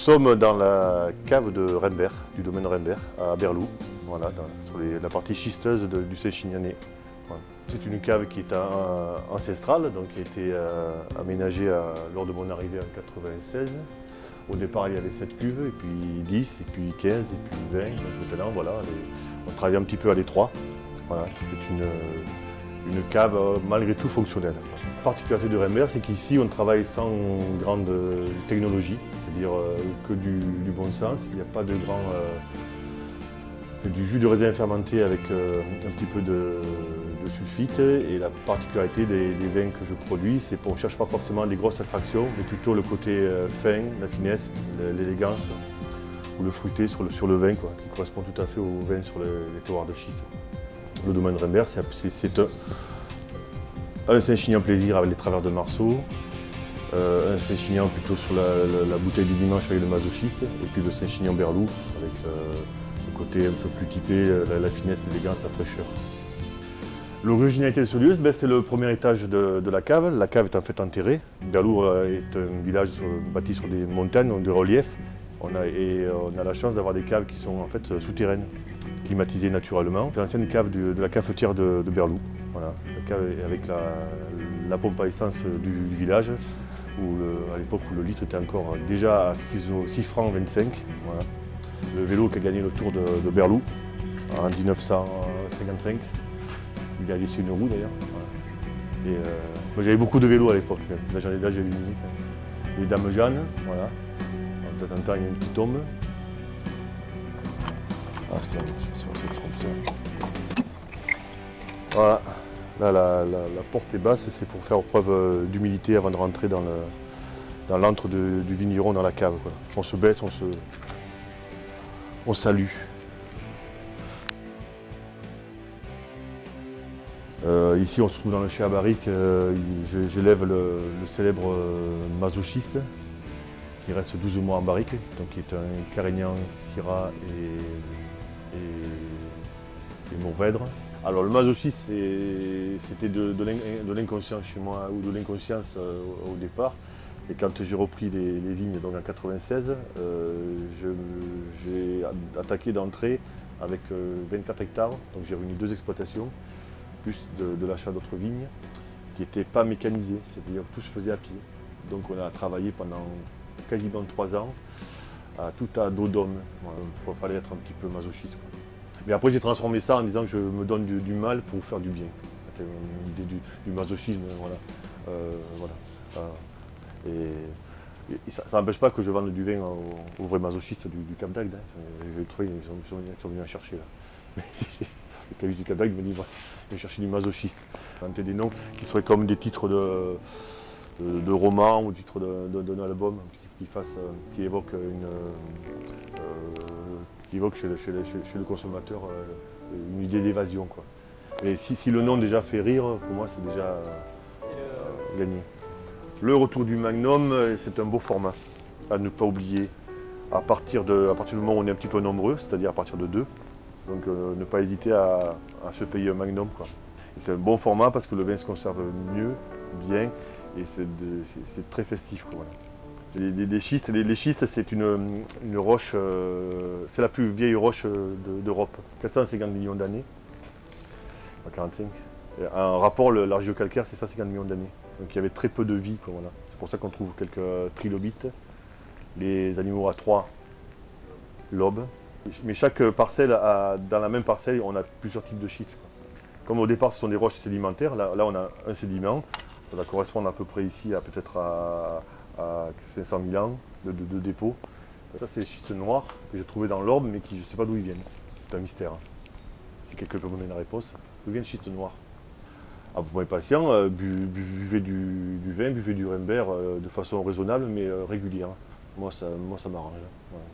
sommes dans la cave de Rembert, du domaine Rembert, à Berlou, voilà, sur la partie schisteuse du Saint-Chinianais. Voilà. C'est une cave qui est ancestrale, donc qui a été aménagée lors de mon arrivée en 1996. Au départ, il y avait 7 cuves, et puis 10, et puis 15, et puis 20. Donc maintenant, voilà, on travaille un petit peu à l'étroit. Voilà, c'est une cave malgré tout fonctionnelle. La particularité de Rembert, c'est qu'ici on travaille sans grande technologie, c'est-à-dire que du bon sens. Il n'y a pas de grand... c'est du jus de raisin fermenté avec un petit peu de sulfite. Et la particularité des vins que je produis, c'est qu'on ne cherche pas forcément des grosses attractions, mais plutôt le côté fin, la finesse, l'élégance ou le fruité sur le vin, quoi, qui correspond tout à fait au vin sur les terroirs de schiste. Le domaine Rembert, c'est un Saint-Chinian plaisir avec les travers de Marceau, un Saint-Chinian plutôt sur la bouteille du dimanche avec le masochiste, et puis le Saint-Chinian Berlou avec le côté un peu plus typé, la finesse, l'élégance, la fraîcheur. L'originalité de ce lieu, c'est le premier étage de la cave. La cave est en fait enterrée. Berlou est un village bâti sur des montagnes, donc des reliefs. On a la chance d'avoir des caves qui sont en fait souterraines, climatisées naturellement. C'est l'ancienne cave de la cafetière de Berlou. Voilà, la cave avec la pompe à essence du village, à l'époque où le litre était encore déjà à 6 francs 25. Voilà. Le vélo qui a gagné le Tour de Berlou en 1955. Il a laissé une roue d'ailleurs. Voilà. Moi j'avais beaucoup de vélos à l'époque. Là j'ai eu une unique. Les Dames Jeanne, voilà. De temps en temps il y en a une qui tombe. Ah putain, je vais sur quelque chose comme ça. Voilà. Là la porte est basse et c'est pour faire preuve d'humilité avant de rentrer dans l'antre du vigneron dans la cave, quoi. On se baisse, on salue. Ici on se trouve dans le chai à barrique, j'élève le célèbre masochiste qui reste 12 mois en barrique, donc qui est un Carignan, Syrah et Mourvèdre. Alors le masochiste c'était de l'inconscient chez moi, ou de l'inconscience au départ. Et quand j'ai repris les vignes donc en 1996, j'ai attaqué d'entrée avec 24 hectares, donc j'ai réuni 2 exploitations, plus de l'achat d'autres vignes, qui n'étaient pas mécanisées, c'est-à-dire que tout se faisait à pied. Donc on a travaillé pendant quasiment 3 ans, tout à dos d'homme. Il fallait être un petit peu masochiste, quoi. Mais après j'ai transformé ça en disant que je me donne du mal pour faire du bien. C'était l'idée du masochisme, voilà. Et ça n'empêche pas que je vende du vin aux vrais masochistes du Cap d'Agde. J'ai trouvé, ils sont venus en chercher là. Le caviste du Cap d'Agde me dit, voilà, je vais chercher du masochiste. Inventer des noms qui seraient comme des titres de romans ou titres d'un album qui évoque chez le consommateur une idée d'évasion, quoi. Et si le nom déjà fait rire, pour moi c'est déjà gagné. Le retour du Magnum, c'est un beau format à ne pas oublier à partir du moment où on est un petit peu nombreux, c'est-à-dire à partir de 2. Donc ne pas hésiter à se payer un Magnum, quoi. C'est un bon format parce que le vin se conserve mieux, bien, et c'est très festif, quoi. Voilà. Les schistes, c'est une roche, c'est la plus vieille roche d'Europe, 450 millions d'années, 45. En rapport, l'argile-calcaire, c'est 150 millions d'années. Donc il y avait très peu de vie, quoi, voilà. C'est pour ça qu'on trouve quelques trilobites, les animaux à 3 lobes. Mais chaque parcelle, dans la même parcelle, on a plusieurs types de schistes, quoi. Comme au départ, ce sont des roches sédimentaires, là on a un sédiment, ça va correspondre à peu près ici à peut-être à 500 000 ans de dépôt. Ça, c'est les schistes noirs que j'ai trouvé dans l'Orbe, mais qui, je ne sais pas d'où ils viennent. C'est un mystère. Si quelqu'un peut me donner la réponse, d'où viennent les schistes noirs? Ah, pour mes patients, buvez du vin, buvez du Rembert de façon raisonnable mais régulière. Moi, ça m'arrange. Voilà.